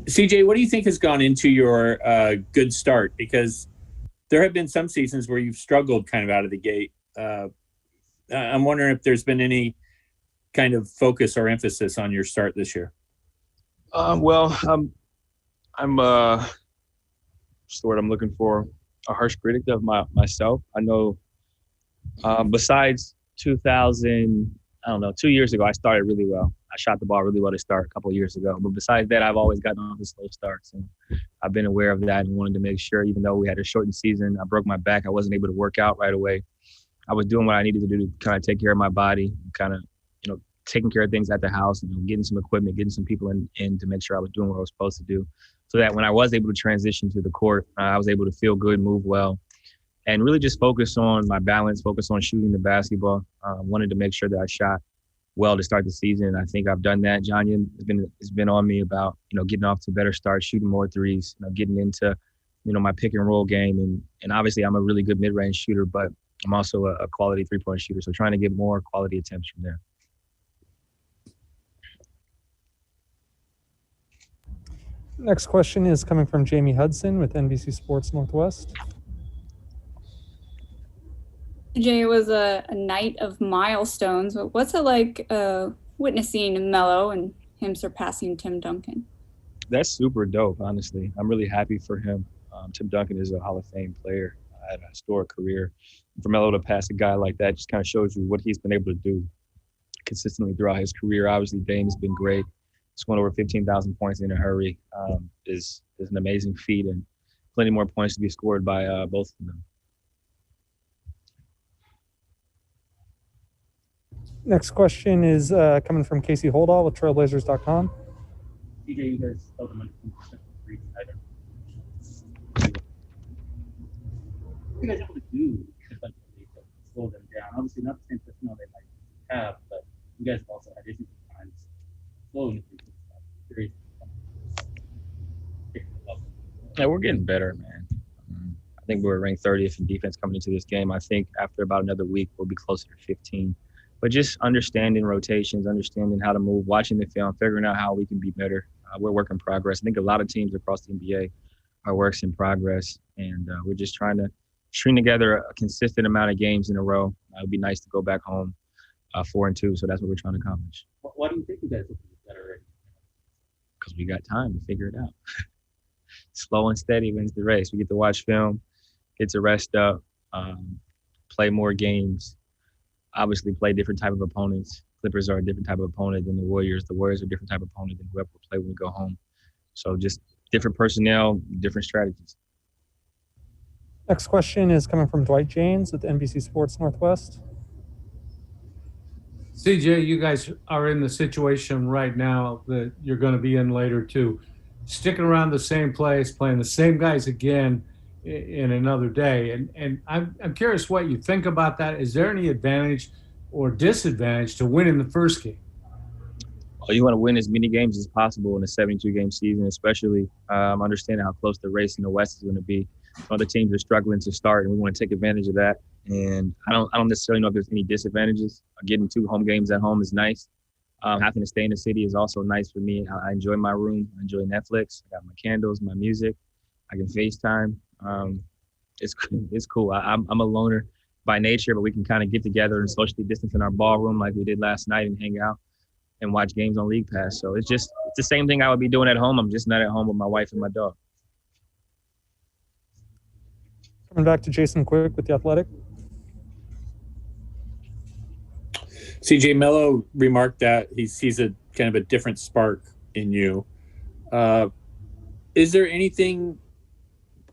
CJ, what do you think has gone into your good start? Because there have been some seasons where you've struggled kind of out of the gate. I'm wondering if there's been any kind of focus or emphasis on your start this year. Well, I'm what's the word I'm looking for? A harsh critic of myself. I know. Besides 2000, I don't know, 2 years ago, I started really well. I shot the ball really well to start a couple of years ago. But besides that, I've always gotten off the slow starts, and I've been aware of that and wanted to make sure, even though we had a shortened season, I broke my back, I wasn't able to work out right away. I was doing what I needed to do to kind of take care of my body, kind of, taking care of things at the house, getting some equipment, getting some people in to make sure I was doing what I was supposed to do. So that when I was able to transition to the court, I was able to feel good, move well, and really just focus on my balance, focus on shooting the basketball. Wanted to make sure that I shot well to start the season. And I think I've done that. John has been on me about, getting off to a better start, shooting more threes, getting into, my pick and roll game. And obviously I'm a really good mid-range shooter, but I'm also a quality three-point shooter. So trying to get more quality attempts from there. Next question is coming from Jamie Hudson with NBC Sports Northwest. Jay, it was a night of milestones. But what's it like witnessing Melo and him surpassing Tim Duncan? That's super dope, honestly. I'm really happy for him. Tim Duncan is a Hall of Fame player, had a historic career. For Melo to pass a guy like that just kind of shows you what he's been able to do consistently throughout his career. Obviously, Dame's been great. Scoring over 15,000 points in a hurry is an amazing feat, and plenty more points to be scored by both of them. Next question is coming from Casey Holdall with Trailblazers.com. CJ, you guys held them under 10% free tonight. What are you guys able to do defensively to slow them down? Obviously, not the same personnel they might have, but you guys have also had issues at times slowing the Yeah, we're getting better, man. I think we were ranked 30th in defense coming into this game. I think after about another week, we'll be closer to 15. But just understanding rotations, understanding how to move, watching the film, figuring out how we can be better. We're work in progress. I think a lot of teams across the NBA are works in progress, and we're just trying to string together a consistent amount of games in a row. It would be nice to go back home 4-2, so that's what we're trying to accomplish. Why do you think you guys will be better right now? Because we got time to figure it out. Slow and steady wins the race. We get to watch film, get to rest up, play more games, obviously play different type of opponents. Clippers are a different type of opponent than the Warriors. The Warriors are a different type of opponent than whoever will play when we go home. So just different personnel, different strategies. Next question is coming from Dwight James with NBC Sports Northwest. CJ, you guys are in the situation right now that you're going to be in later too. Sticking around the same place, playing the same guys again in another day. And I'm curious what you think about that. Is there any advantage or disadvantage to winning the first game? Well, you want to win as many games as possible in a 72-game season, especially understanding how close the race in the West is going to be. Other teams are struggling to start, and we want to take advantage of that. And I don't necessarily know if there's any disadvantages. Getting 2 home games at home is nice. Having to stay in the city is also nice for me. I enjoy my room. I enjoy Netflix. I got my candles, my music. I can FaceTime. It's cool. I'm a loner by nature, but we can kind of get together and socially distance in our ballroom like we did last night and hang out and watch games on League Pass. So it's the same thing I would be doing at home. I'm just not at home with my wife and my dog. Coming back to Jason Quick with The Athletic. CJ, Melo remarked that he sees a kind of a different spark in you. Is there anything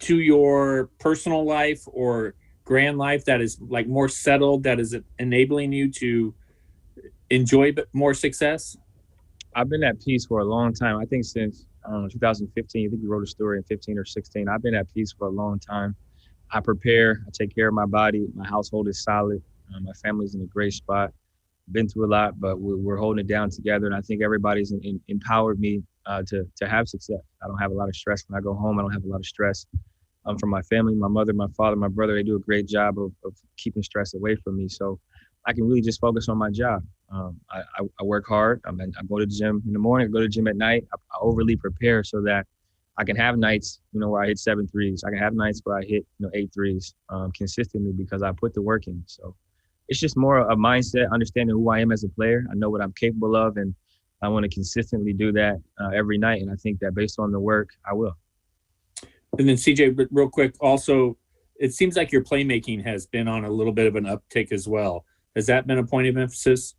to your personal life or grand life that is like more settled, that is enabling you to enjoy more success? I've been at peace for a long time. I think since 2015. I think you wrote a story in 15 or 16. I've been at peace for a long time. I prepare. I take care of my body. My household is solid. My family's in a great spot. Been through a lot, but we're holding it down together. And I think everybody's empowered me to have success. I don't have a lot of stress when I go home. I don't have a lot of stress from my family, my mother, my father, my brother. They do a great job of keeping stress away from me. So I can really just focus on my job. I work hard. I go to the gym in the morning. I go to the gym at night. I overly prepare so that I can have nights, where I hit 7 threes. I can have nights where I hit, 8 threes consistently because I put the work in. So it's just more a mindset, understanding who I am as a player. I know what I'm capable of, and I want to consistently do that every night. And I think that based on the work, I will. And then CJ, real quick, also, it seems like your playmaking has been on a little bit of an uptick as well. Has that been a point of emphasis?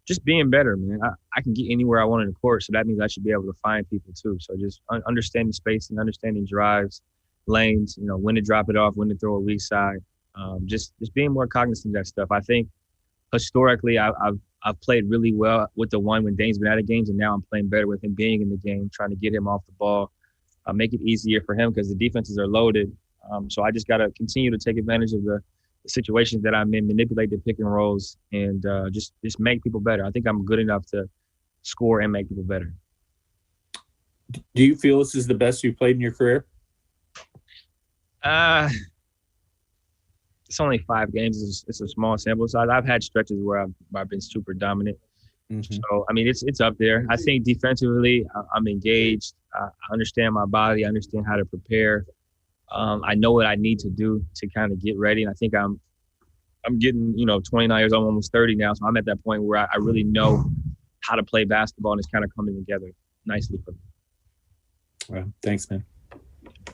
Just being better, man. I can get anywhere I want in the court, so that means I should be able to find people too. So just understanding space and understanding drives, lanes, when to drop it off, when to throw a weak side. Just being more cognizant of that stuff. I think historically I've played really well with the one when Dane's been out of games, and now I'm playing better with him being in the game, trying to get him off the ball, make it easier for him because the defenses are loaded. So I just got to continue to take advantage of the situations that I'm in, manipulate the pick and rolls, and just make people better. I think I'm good enough to score and make people better. Do you feel this is the best you've played in your career? It's only 5 games. It's a small sample size. I've had stretches where I've been super dominant. Mm-hmm. So, I mean, it's up there. I think defensively, I'm engaged. I understand my body. I understand how to prepare. I know what I need to do to kind of get ready. And I think I'm getting, 29 years old, almost 30 now. So I'm at that point where I really know how to play basketball, and it's kind of coming together nicely for me. Well, thanks, man.